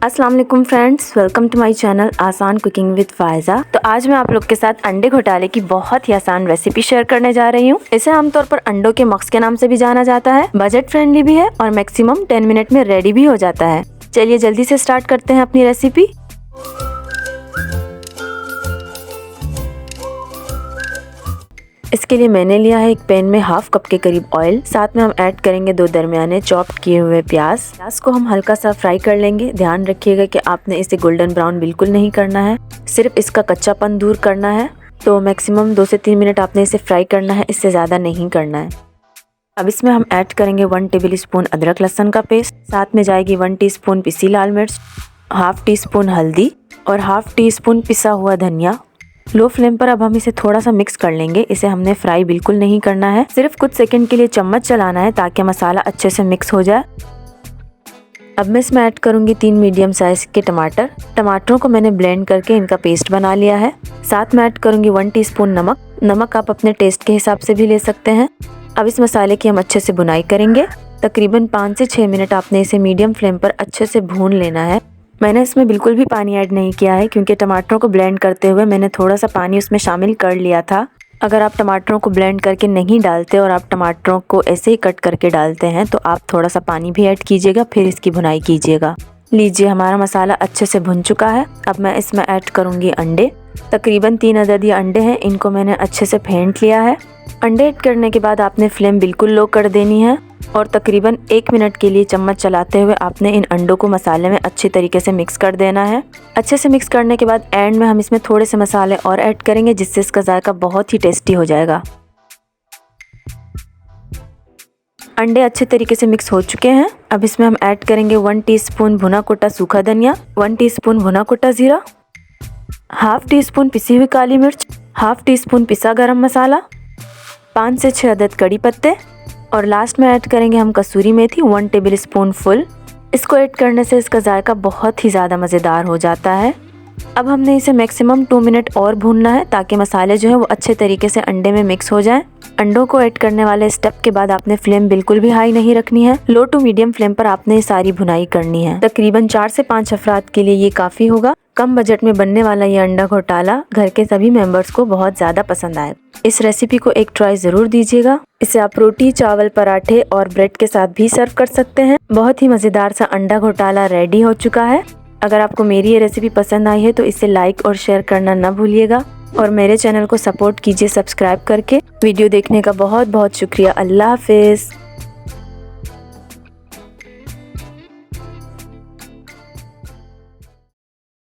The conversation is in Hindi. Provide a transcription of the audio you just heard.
अस्सलाम वालेकुम friends, welcome to my channel आसान कुकिंग विद फायज़ा। तो आज मैं आप लोग के साथ अंडे घोटाले की बहुत ही आसान रेसिपी शेयर करने जा रही हूँ। इसे आमतौर पर अंडों के मक्स के नाम से भी जाना जाता है। बजट फ्रेंडली भी है और मैक्सिमम 10 मिनट में रेडी भी हो जाता है। चलिए जल्दी से स्टार्ट करते हैं अपनी रेसिपी। इसके लिए मैंने लिया है एक पैन में हाफ कप के करीब ऑयल। साथ में हम ऐड करेंगे 2 दरमियाने चॉप किए हुए प्याज को हम हल्का सा फ्राई कर लेंगे। ध्यान रखिएगा कि आपने इसे गोल्डन ब्राउन बिल्कुल नहीं करना है, सिर्फ इसका कच्चापन दूर करना है। तो मैक्सिमम 2 से 3 मिनट आपने इसे फ्राई करना है, इससे ज़्यादा नहीं करना है। अब इसमें हम ऐड करेंगे 1 टेबल स्पून अदरक लहसुन का पेस्ट। साथ में जाएगी 1 टीस्पून पिसी लाल मिर्च, हाफ टी स्पून हल्दी और हाफ टी स्पून पिसा हुआ धनिया। लो फ्लेम पर अब हम इसे थोड़ा सा मिक्स कर लेंगे। इसे हमने फ्राई बिल्कुल नहीं करना है, सिर्फ कुछ सेकंड के लिए चम्मच चलाना है ताकि मसाला अच्छे से मिक्स हो जाए। अब मैं इसमें ऐड करूंगी 3 मीडियम साइज के टमाटरों को मैंने ब्लेंड करके इनका पेस्ट बना लिया है। साथ में ऐड करूंगी 1 टीस्पून नमक आप अपने टेस्ट के हिसाब से भी ले सकते हैं। अब इस मसाले की हम अच्छे से बुनाई करेंगे। तकरीबन 5 से 6 मिनट आपने इसे मीडियम फ्लेम पर अच्छे से भून लेना है। मैंने इसमें बिल्कुल भी पानी ऐड नहीं किया है क्योंकि टमाटरों को ब्लेंड करते हुए मैंने थोड़ा सा पानी उसमें शामिल कर लिया था। अगर आप टमाटरों को ब्लेंड करके नहीं डालते और आप टमाटरों को ऐसे ही कट करके डालते हैं तो आप थोड़ा सा पानी भी ऐड कीजिएगा, फिर इसकी भुनाई कीजिएगा। लीजिए, हमारा मसाला अच्छे से भुन चुका है। अब मैं इसमें ऐड करूँगी अंडे। तकरीबन 3 अदद ये अंडे हैं, इनको मैंने अच्छे से फेंट लिया है। अंडे ऐड करने के बाद आपने फ्लेम बिल्कुल लो कर देनी है और तकरीबन 1 मिनट के लिए चम्मच चलाते हुए आपने इन अंडों को मसाले में अच्छी तरीके से मिक्स कर देना है। अच्छे से मिक्स करने के बाद एंड में हम इसमें थोड़े से मसाले और ऐड करेंगे जिससे इसका जायका बहुत ही टेस्टी हो जाएगा। अंडे अच्छे तरीके से मिक्स हो चुके हैं। अब इसमें हम ऐड करेंगे 1 टीस्पून भुना कुटा सूखा धनिया, 1 टीस्पून भुना कुटा जीरा, हाफ टी स्पून पिसी हुई काली मिर्च, हाफ टी स्पून पिसा गरम मसाला, 5 से 6 अदद कड़ी पत्ते और लास्ट में ऐड करेंगे हम कसूरी मेथी 1 टेबल स्पून फुल। इसको ऐड करने से इसका जायका बहुत ही ज़्यादा मज़ेदार हो जाता है। अब हमने इसे मैक्सिमम 2 मिनट और भूनना है ताकि मसाले जो है वो अच्छे तरीके से अंडे में मिक्स हो जाएं। अंडों को ऐड करने वाले स्टेप के बाद आपने फ्लेम बिल्कुल भी हाई नहीं रखनी है, लो टू मीडियम फ्लेम पर आपने सारी भुनाई करनी है। तकरीबन 4 से 5 अफराद के लिए ये काफ़ी होगा। कम बजट में बनने वाला ये अंडा घोटाला घर के सभी मेंबर्स को बहुत ज़्यादा पसंद आए। इस रेसिपी को एक ट्राई ज़रूर दीजिएगा। इसे आप रोटी, चावल, पराठे और ब्रेड के साथ भी सर्व कर सकते हैं। बहुत ही मज़ेदार सा अंडा घोटाला रेडी हो चुका है। अगर आपको मेरी ये रेसिपी पसंद आई है तो इसे लाइक और शेयर करना ना भूलिएगा और मेरे चैनल को सपोर्ट कीजिए सब्सक्राइब करके। वीडियो देखने का बहुत बहुत शुक्रिया। अल्लाह हाफिज़।